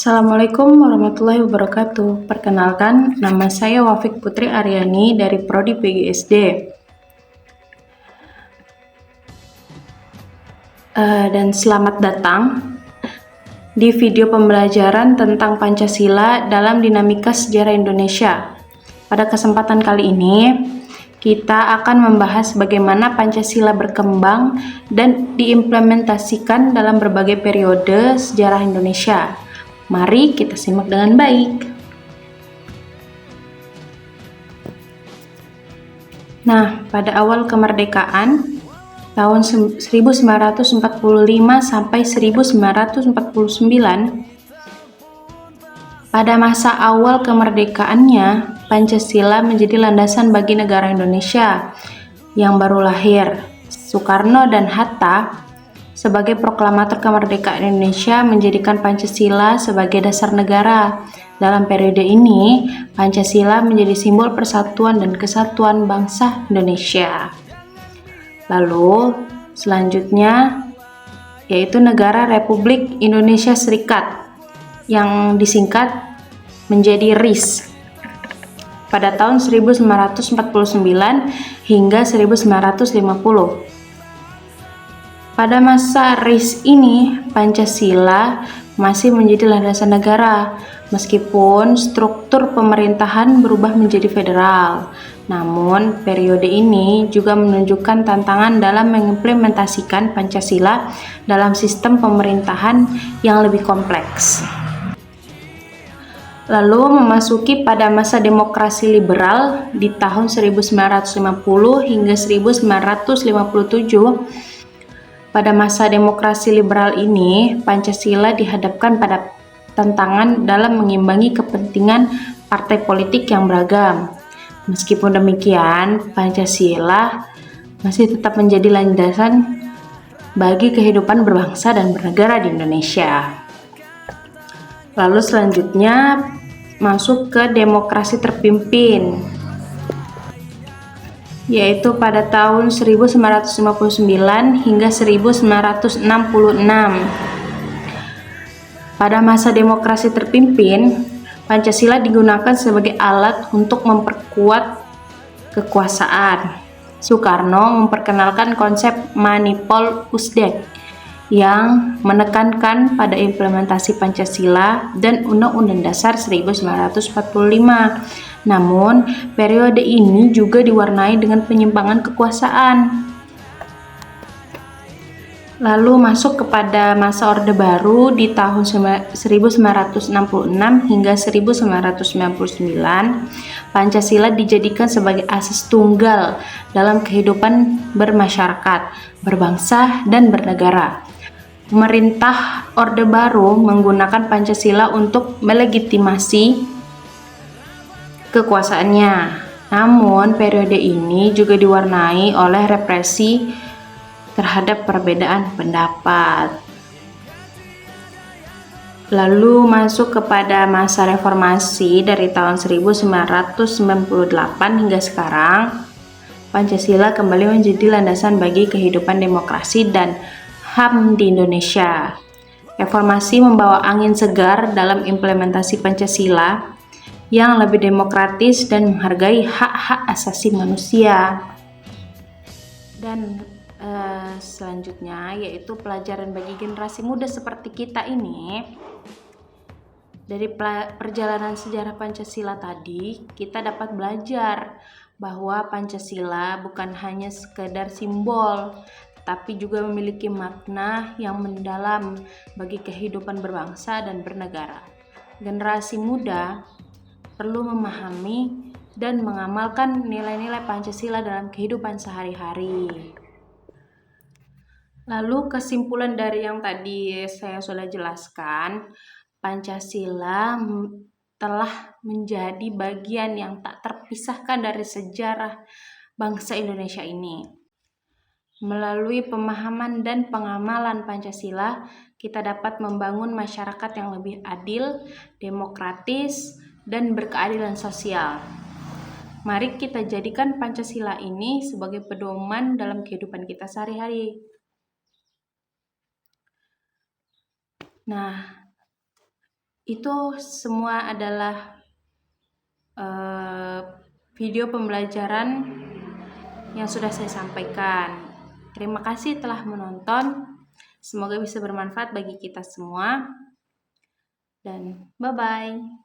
Assalamualaikum warahmatullahi wabarakatuh. Perkenalkan, nama saya Wafik Putri Aryani dari Prodi PGSD. Dan selamat datang di video pembelajaran tentang Pancasila dalam dinamika sejarah Indonesia. Pada kesempatan kali ini, kita akan membahas bagaimana Pancasila berkembang dan diimplementasikan dalam berbagai periode sejarah Indonesia. Mari kita simak dengan baik. Nah, pada awal kemerdekaan tahun 1945 sampai 1949, pada masa awal kemerdekaannya, Pancasila menjadi landasan bagi negara Indonesia yang baru lahir. Soekarno dan Hatta sebagai proklamator kemerdekaan Indonesia menjadikan Pancasila sebagai dasar negara. Dalam periode ini, Pancasila menjadi simbol persatuan dan kesatuan bangsa Indonesia. Lalu, selanjutnya yaitu Negara Republik Indonesia Serikat yang disingkat menjadi RIS pada tahun 1949 hingga 1950. Pada masa RIS ini, Pancasila masih menjadi landasan negara, meskipun struktur pemerintahan berubah menjadi federal. Namun, periode ini juga menunjukkan tantangan dalam mengimplementasikan Pancasila dalam sistem pemerintahan yang lebih kompleks. Lalu memasuki pada masa demokrasi liberal di tahun 1950 hingga 1957. Pada masa demokrasi liberal ini, Pancasila dihadapkan pada tantangan dalam mengimbangi kepentingan partai politik yang beragam. Meskipun demikian, Pancasila masih tetap menjadi landasan bagi kehidupan berbangsa dan bernegara di Indonesia. Lalu selanjutnya masuk ke demokrasi terpimpin, yaitu pada tahun 1959 hingga 1966. Pada masa demokrasi terpimpin, Pancasila digunakan sebagai alat untuk memperkuat kekuasaan. Soekarno memperkenalkan konsep Manipol Usdek yang menekankan pada implementasi Pancasila dan Undang-Undang Dasar 1945. Namun, periode ini juga diwarnai dengan penyimpangan kekuasaan. Lalu masuk kepada masa Orde Baru di tahun 1966 hingga 1999, Pancasila dijadikan sebagai asas tunggal dalam kehidupan bermasyarakat, berbangsa, dan bernegara. Pemerintah Orde Baru menggunakan Pancasila untuk melegitimasi kekuasaannya. Namun, periode ini juga diwarnai oleh represi terhadap perbedaan pendapat. Lalu masuk kepada masa reformasi dari tahun 1998 hingga sekarang, Pancasila kembali menjadi landasan bagi kehidupan demokrasi dan HAM di Indonesia. Reformasi membawa angin segar dalam implementasi Pancasila yang lebih demokratis dan menghargai hak-hak asasi manusia. Dan selanjutnya yaitu pelajaran bagi generasi muda seperti kita ini. Dari perjalanan sejarah Pancasila tadi, kita dapat belajar bahwa Pancasila bukan hanya sekedar simbol, tapi juga memiliki makna yang mendalam bagi kehidupan berbangsa dan bernegara. Generasi muda perlu memahami dan mengamalkan nilai-nilai Pancasila dalam kehidupan sehari-hari. Lalu kesimpulan dari yang tadi saya sudah jelaskan, Pancasila telah menjadi bagian yang tak terpisahkan dari sejarah bangsa Indonesia ini. Melalui pemahaman dan pengamalan Pancasila, kita dapat membangun masyarakat yang lebih adil, demokratis, dan berkeadilan sosial. Mari kita jadikan Pancasila ini sebagai pedoman dalam kehidupan kita sehari-hari. Nah, Itu semua adalah video pembelajaran yang sudah saya sampaikan. Terima kasih telah menonton. Semoga bisa bermanfaat bagi kita semua. Dan bye-bye.